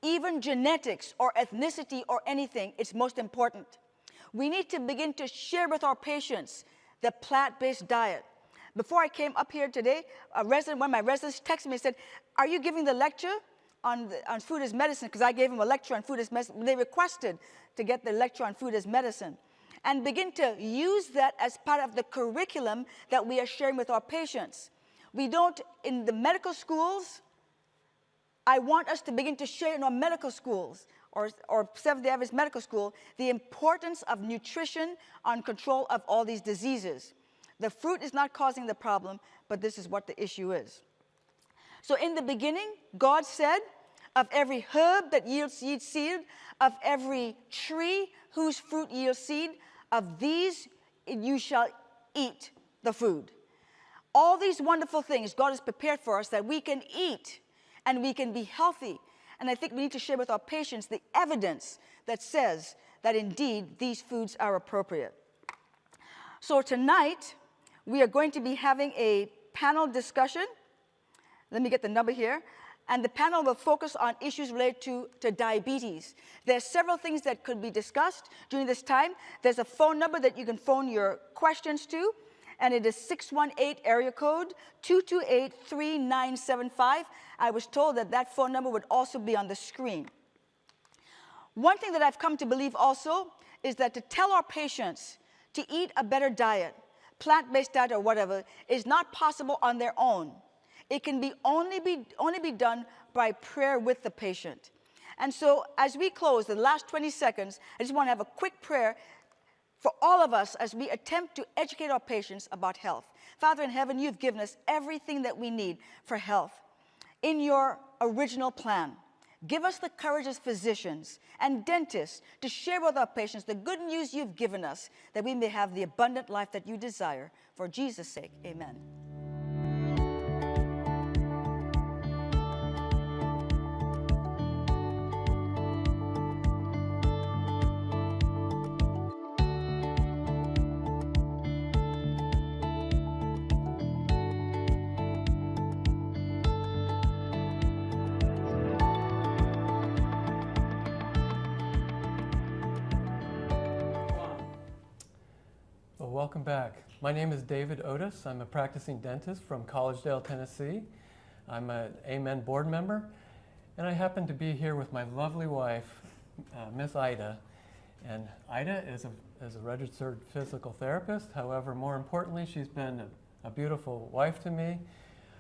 Even genetics or ethnicity or anything, it's most important. We need to begin to share with our patients the plant-based diet. Before I came up here today, one of my residents texted me and said, are you giving the lecture on food as medicine? Because I gave them a lecture on food as medicine. They requested to get the lecture on food as medicine. And begin to use that as part of the curriculum that we are sharing with our patients. We don't, in the medical schools, I want us to begin to share in our medical schools or Seventh-day Adventist Medical School the importance of nutrition on control of all these diseases. The fruit is not causing the problem, but this is what the issue is. So in the beginning, God said, of every herb that yields seed, of every tree whose fruit yields seed, of these you shall eat the food. All these wonderful things God has prepared for us that we can eat and we can be healthy. And I think we need to share with our patients the evidence that says that indeed these foods are appropriate. So tonight, we are going to be having a panel discussion. Let me get the number here. And the panel will focus on issues related to diabetes. There are several things that could be discussed during this time. There's a phone number that you can phone your questions to, and it is 618 area code 228-3975. I was told that that phone number would also be on the screen. One thing that I've come to believe also is that to tell our patients to eat a better diet, plant-based diet or whatever, is not possible on their own. It can only be done by prayer with the patient. And so as we close the last 20 seconds, I just want to have a quick prayer for all of us as we attempt to educate our patients about health. Father in heaven, you've given us everything that we need for health in your original plan. Give us the courage as physicians and dentists to share with our patients the good news you've given us, that we may have the abundant life that you desire. For Jesus' sake, amen. Welcome back. My name is David Otis. I'm a practicing dentist from Collegedale, Tennessee. I'm an Amen board member, and I happen to be here with my lovely wife, Miss Ida. And Ida is a registered physical therapist. However, more importantly, she's been a beautiful wife to me,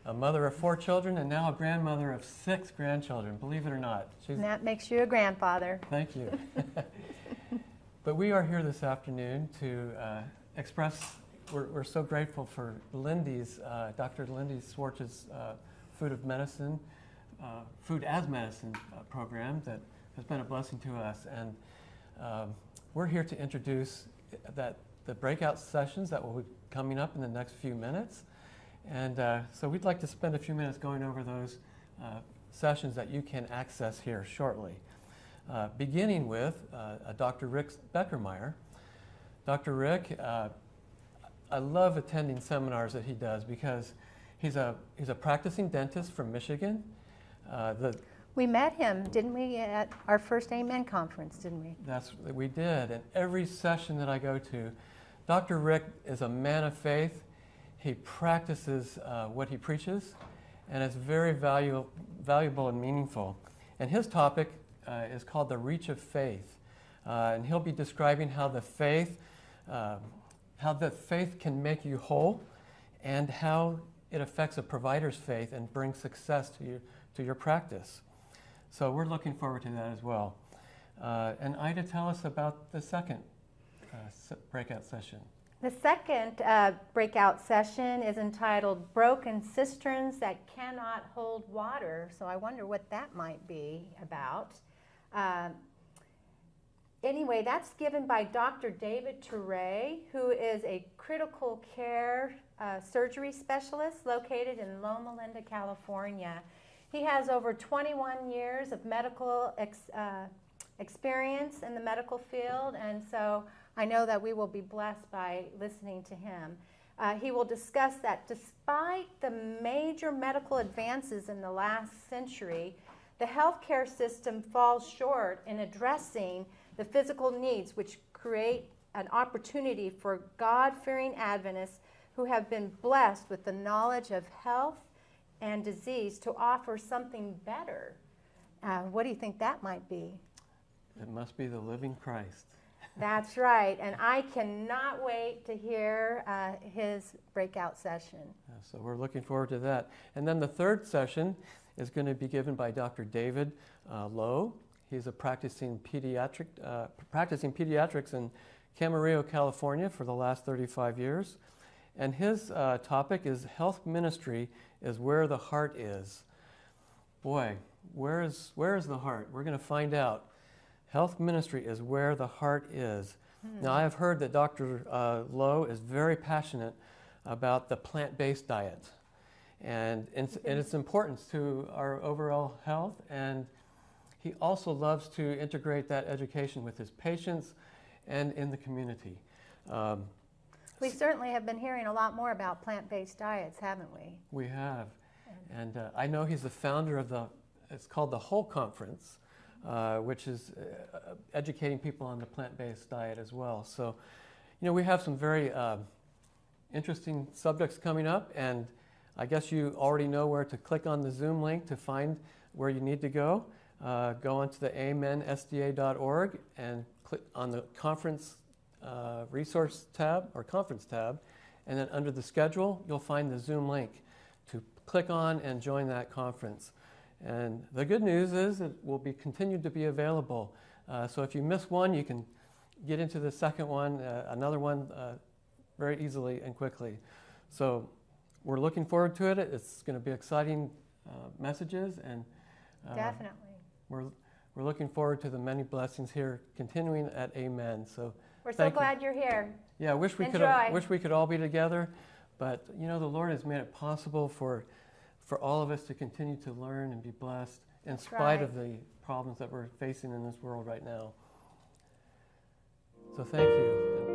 a mother of 4 children, and now a grandmother of 6 grandchildren, believe it or not. And that makes you a grandfather. Thank you. But we are here this afternoon to we're so grateful for Lyndy's, Dr. Lyndi Schwartz's Food as Medicine program that has been a blessing to us. And we're here to introduce the breakout sessions that will be coming up in the next few minutes. And so we'd like to spend a few minutes going over those sessions that you can access here shortly. Beginning with Dr. Rick Beckermeyer. Dr. Rick, I love attending seminars that he does because he's a practicing dentist from Michigan. We met him, didn't we, at our first Amen conference, didn't we? We did, and every session that I go to, Dr. Rick is a man of faith. He practices what he preaches, and it's very valuable and meaningful. And his topic is called the reach of faith, and he'll be describing how the faith how the faith can make you whole, and how it affects a provider's faith and brings success to your practice. So we're looking forward to that as well. And Ida, tell us about the second breakout session. The second breakout session is entitled Broken Cisterns That Cannot Hold Water. So I wonder what that might be about. Anyway, that's given by Dr. David Touré, who is a critical care surgery specialist located in Loma Linda, California. He has over 21 years of medical experience in the medical field, and so I know that we will be blessed by listening to him. He will discuss that despite the major medical advances in the last century, the healthcare system falls short in addressing the physical needs, which create an opportunity for God-fearing Adventists who have been blessed with the knowledge of health and disease to offer something better. What do you think that might be? It must be the living Christ. That's right, and I cannot wait to hear his breakout session. So we're looking forward to that. And then the third session is going to be given by Dr. David Lowe. He's a practicing pediatrics in Camarillo, California for the last 35 years. And his topic is Health Ministry is Where the Heart Is. Boy, where is the heart? We're going to find out. Health ministry is where the heart is. Now, I have heard that Dr. Lowe is very passionate about the plant-based diet and its importance to our overall health, and he also loves to integrate that education with his patients and in the community. We certainly have been hearing a lot more about plant-based diets, haven't we? We have. And I know he's the founder of it's called the Whole Conference, which is educating people on the plant-based diet as well. So, you know, we have some very interesting subjects coming up, and I guess you already know where to click on the Zoom link to find where you need to go. Go onto the amensda.org and click on the conference resource tab or conference tab, and then under the schedule, you'll find the Zoom link to click on and join that conference. And the good news is it will be continued to be available. So if you miss one, you can get into the second one, another one very easily and quickly. So we're looking forward to it. It's going to be exciting messages, and Definitely. We're looking forward to the many blessings here continuing at Amen. So We're so glad you're here. yeah, wish we could all be together, but you know, the Lord has made it possible for all of us to continue to learn and be blessed in spite of the problems that we're facing in this world right now. So thank you.